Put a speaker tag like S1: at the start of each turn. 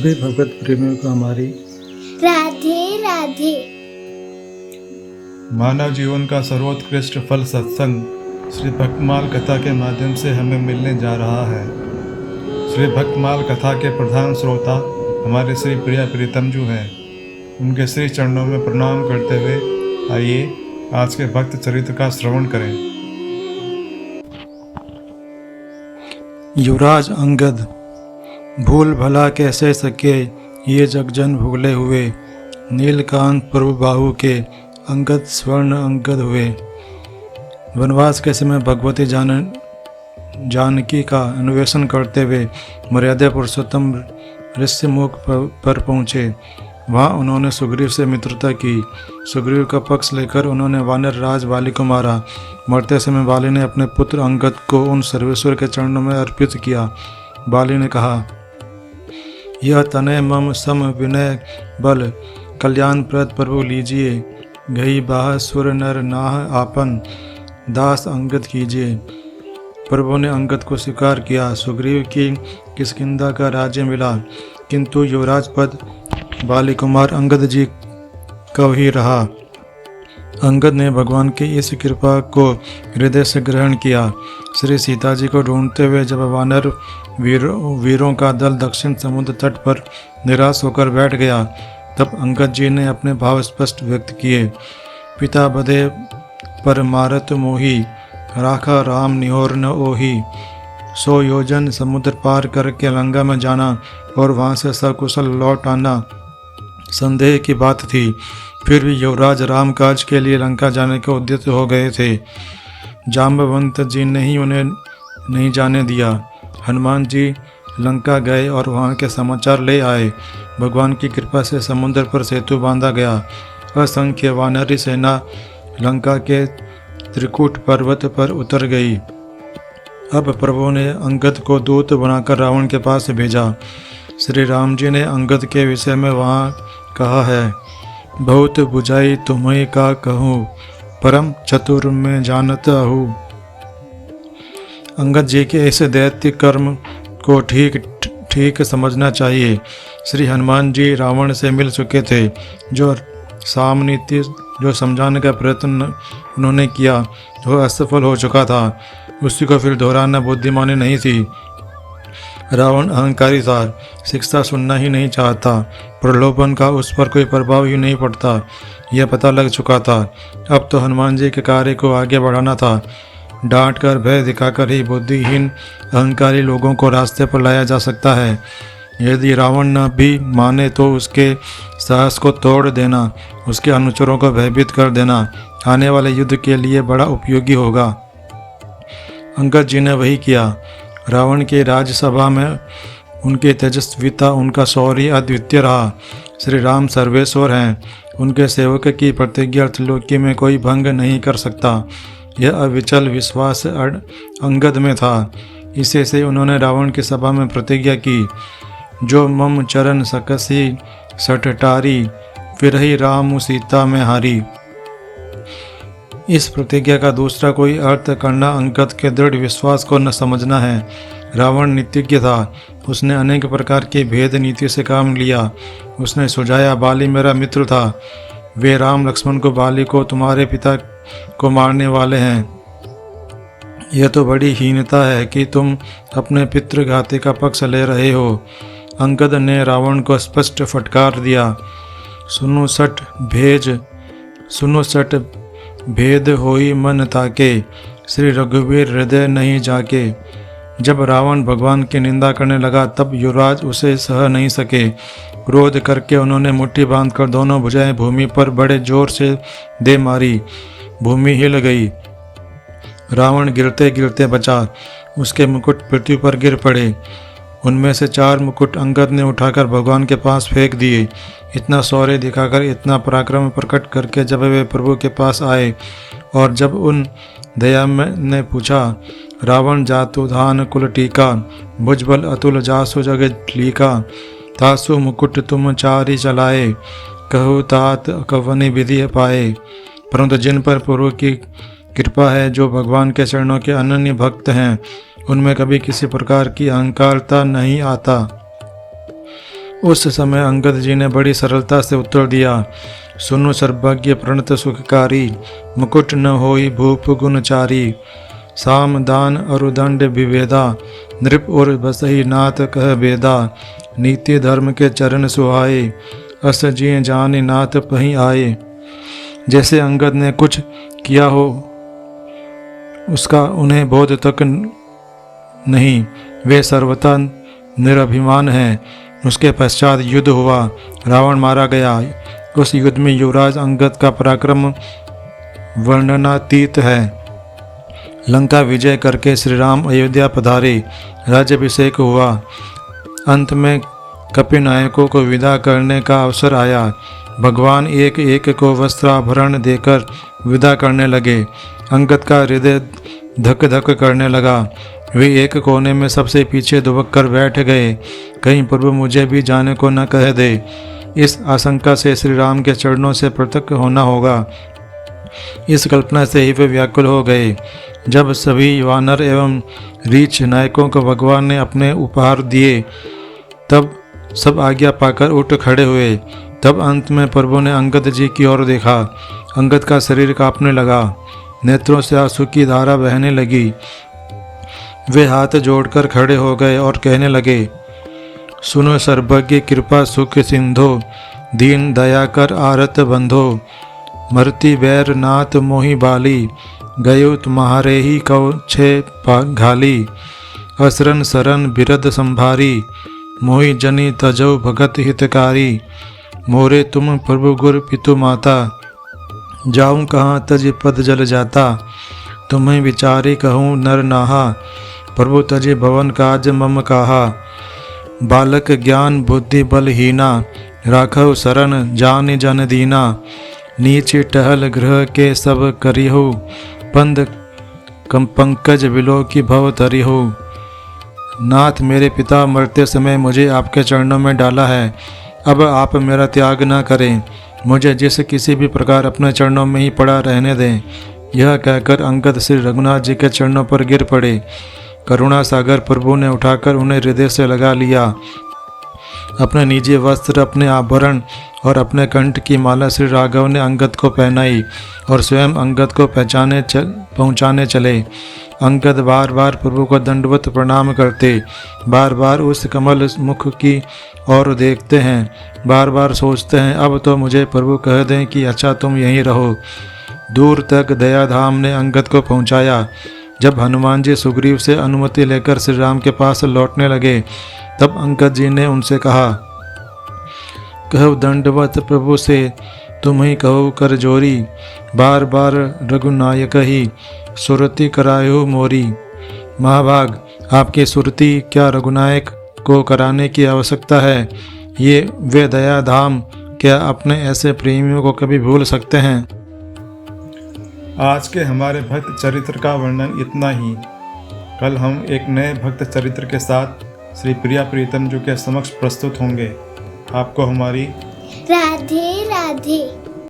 S1: सभी भगवत प्रेमियों को हमारी
S2: राधे राधे।
S3: मानव जीवन का सर्वोत्कृष्ट फल सत्संग श्री भक्तमाल कथा के माध्यम से हमें मिलने जा रहा है। श्री भक्तमाल कथा के प्रधान श्रोता हमारे श्री प्रिया प्रीतम जी हैं। उनके श्री चरणों में प्रणाम करते हुए आइए आज के भक्त चरित्र का श्रवण करें।
S1: युवराज अंगद। भूल भला कैसे सके ये जगजन भूले हुए, नीलकांत प्रभु बाहु के अंगद स्वर्ण अंगद हुए। वनवास के समय भगवती जानकी का अन्वेषण करते हुए मर्यादा पुरुषोत्तम ऋषिमुख पर पहुँचे। वहाँ उन्होंने सुग्रीव से मित्रता की। सुग्रीव का पक्ष लेकर उन्होंने वानर राज बाली को मारा। मरते समय बाली ने अपने पुत्र अंगद को उन सर्वेश्वर के चरणों में अर्पित किया। बाली ने कहा, यह तनय मम सम विनय बल, कल्याण प्रद प्रभु लीजिए। गई बाह सुर नर नाह आपन, दास अंगद कीजिए। प्रभु ने अंगद को स्वीकार किया। सुग्रीव की किष्किंधा का राज्य मिला, किंतु युवराज पद बाली कुमार अंगद जी का ही रहा। अंगद ने भगवान की इस कृपा को हृदय से ग्रहण किया। श्री सीता जी को ढूंढते हुए जब वानर वीरों का दल दक्षिण समुद्र तट पर निराश होकर बैठ गया, तब अंगद जी ने अपने भाव स्पष्ट व्यक्त किए। पिता बधे पर मारत मोही, राखा राम निहोर न ओही। 100 योजन समुद्र पार करके लंका में जाना और वहां से सकुशल लौट आना संदेह की बात थी। फिर भी युवराज राम काज के लिए लंका जाने के उद्यत हो गए थे। जाम्बवंत जी ने ही उन्हें नहीं जाने दिया। हनुमान जी लंका गए और वहाँ के समाचार ले आए। भगवान की कृपा से समुद्र पर सेतु बांधा गया। असंख्य वानरी सेना लंका के त्रिकूट पर्वत पर उतर गई। अब प्रभु ने अंगद को दूत बनाकर रावण के पास भेजा। श्री राम जी ने अंगद के विषय में वहाँ कहा है, बहुत बुझाई तुम्हें का कहूँ, परम चतुर में जानता हूँ। अंगद जी के ऐसे दैत्य कर्म को ठीक समझना चाहिए। श्री हनुमान जी रावण से मिल चुके थे। जो सामनीति जो समझाने का प्रयत्न उन्होंने किया वह असफल हो चुका था। उसी को फिर दोहराना बुद्धिमानी नहीं थी। रावण अहंकारी था, शिक्षा सुनना ही नहीं चाहता। प्रलोभन का उस पर कोई प्रभाव ही नहीं पड़ता, यह पता लग चुका था। अब तो हनुमान जी के कार्य को आगे बढ़ाना था। डांट कर भय दिखाकर ही बुद्धिहीन अहंकारी लोगों को रास्ते पर लाया जा सकता है। यदि रावण न भी माने तो उसके साहस को तोड़ देना, उसके अनुचरों को भयभीत कर देना आने वाले युद्ध के लिए बड़ा उपयोगी होगा। अंगद जी ने वही किया। रावण की राज्यसभा में उनकी तेजस्विता, उनका शौर्य अद्वितीय रहा। श्री राम सर्वेश्वर हैं, उनके सेवक की प्रतिज्ञा त्रिलोकी में कोई भंग नहीं कर सकता। यह अविचल विश्वास अंगद में था। इसी से उन्होंने रावण की सभा में प्रतिज्ञा की, जो मम चरण सकसी सठटारी, फिर ही राम सीता में हारी। इस प्रतिज्ञा का दूसरा कोई अर्थ करना अंगद के दृढ़ विश्वास को न समझना है। रावण नीतिज्ञ था। उसने अनेक प्रकार की भेद नीति से काम लिया। उसने सुझाया, बाली मेरा मित्र था। वे राम लक्ष्मण को बाली को तुम्हारे पिता को मारने वाले हैं। यह तो बड़ी हीनता है कि तुम अपने पितृघाती का पक्ष ले रहे हो। अंगद ने रावण को स्पष्ट फटकार दिया, सुनो सठ भेद होई मन ताके, श्री रघुवीर हृदय नहीं जाके। जब रावण भगवान की निंदा करने लगा तब युवराज उसे सह नहीं सके। क्रोध करके उन्होंने मुट्ठी बांधकर दोनों भुजाएं भूमि पर बड़े जोर से दे मारी। भूमि हिल गई। रावण गिरते गिरते बचा। उसके मुकुट पृथ्वी पर गिर पड़े। उनमें से 4 मुकुट अंगद ने उठाकर भगवान के पास फेंक दिए। इतना शौर्य दिखाकर, इतना पराक्रम प्रकट करके जब वे प्रभु के पास आए और जब उन दया ने पूछा, रावण जातु धान कुल टीका, भुजबल अतुल जासु जग लीका। तासु मुकुट तुम चारि चलाए, कहु तात कवनि विधि पाए। परंतु जिन पर प्रभु की कृपा है, जो भगवान के चरणों के अनन्य भक्त हैं, उनमें कभी किसी प्रकार की अहंकारता नहीं आता। उस समय अंगद जी ने बड़ी सरलता से उत्तर दिया, सुनो सर्वज्ञ प्रणत सुखकारी, मुकुट न होई भूप गुणचारी, साम दान अरुदंड विवेदा, नृप और बसही नाथ कह वेदा, नीति धर्म के चरण सुहाए, अस जिय जान नाथ पही आए। जैसे अंगद ने कुछ किया हो उसका उन्हें बोध तक नहीं, वे सर्वथा निरभिमान हैं। उसके पश्चात युद्ध हुआ, रावण मारा गया। उस युद्ध में युवराज अंगद का पराक्रम वर्णनातीत है। लंका विजय करके श्री राम अयोध्या पधारे, राज्याभिषेक हुआ। अंत में कपिनायकों को विदा करने का अवसर आया। भगवान एक एक को वस्त्राभरण देकर विदा करने लगे। अंगद का हृदय धक धक करने लगा। वे एक कोने में सबसे पीछे दुबक कर बैठ गए, कहीं प्रभु मुझे भी जाने को न कह दे। इस आशंका से श्री राम के चरणों से पृथक होना होगा, इस कल्पना से ही वे व्याकुल हो गए। जब सभी वानर एवं रीछ नायकों को भगवान ने अपने उपहार दिए, तब सब आज्ञा पाकर उठ खड़े हुए। तब अंत में प्रभु ने अंगद जी की ओर देखा। अंगद का शरीर कांपने लगा, नेत्रों से आंसू की धारा बहने लगी। वे हाथ जोड़कर खड़े हो गए और कहने लगे, सुनो सर्वज्ञ कृपा सुख सिंधो, दीन दया कर आरत बंधो, मरती बैर नाथ मोहि बाली, गयो तुम्हारे ही कौ छे घाली, असरन सरन बिरद संभारी, मोहि जनी तजो भगत हितकारी, मोरे तुम प्रभु गुर पितु माता, जाऊं कहाँ तज पद जल जाता, तुम्हें विचारी कहूँ नर नाहा, प्रभु तजे भवन काज मम काहा, बालक ज्ञान बुद्धि बलहीना, राखव शरण जान जन दीना, नीच टहल गृह के सब करिहु, पंद कम पंकज विलो की भव तरिहु। नाथ मेरे पिता मरते समय मुझे आपके चरणों में डाला है, अब आप मेरा त्याग न करें, मुझे जिस किसी भी प्रकार अपने चरणों में ही पड़ा रहने दें। यह कहकर अंगद श्री रघुनाथ जी के चरणों पर गिर पड़े। करुणा सागर प्रभु ने उठाकर उन्हें हृदय से लगा लिया। अपने निजी वस्त्र, अपने आभरण और अपने कंठ की माला श्री राघव ने अंगद को पहनाई और स्वयं अंगद को पहुँचाने चले। अंगद बार बार प्रभु को दंडवत प्रणाम करते, बार बार उस कमल मुख की ओर देखते हैं, बार बार सोचते हैं, अब तो मुझे प्रभु कह दें कि अच्छा तुम यहीं रहो। दूर तक दयाधाम ने अंगद को पहुंचाया। जब हनुमान जी सुग्रीव से अनुमति लेकर श्री राम के पास लौटने लगे, तब अंगद जी ने उनसे कहा, कहो दंडवत प्रभु से, तुम ही कहो कर जोरी, बार बार रघुनायक ही सुरति करायो मोरी। महाभाग, आपकी सुरति क्या रघुनायक को कराने की आवश्यकता है? ये वे दया धाम क्या अपने ऐसे प्रेमियों को कभी भूल सकते हैं?
S3: आज के हमारे भक्त चरित्र का वर्णन इतना ही। कल हम एक नए भक्त चरित्र के साथ श्री प्रिया प्रीतम जी के समक्ष प्रस्तुत होंगे। आपको हमारी
S2: राधे राधे।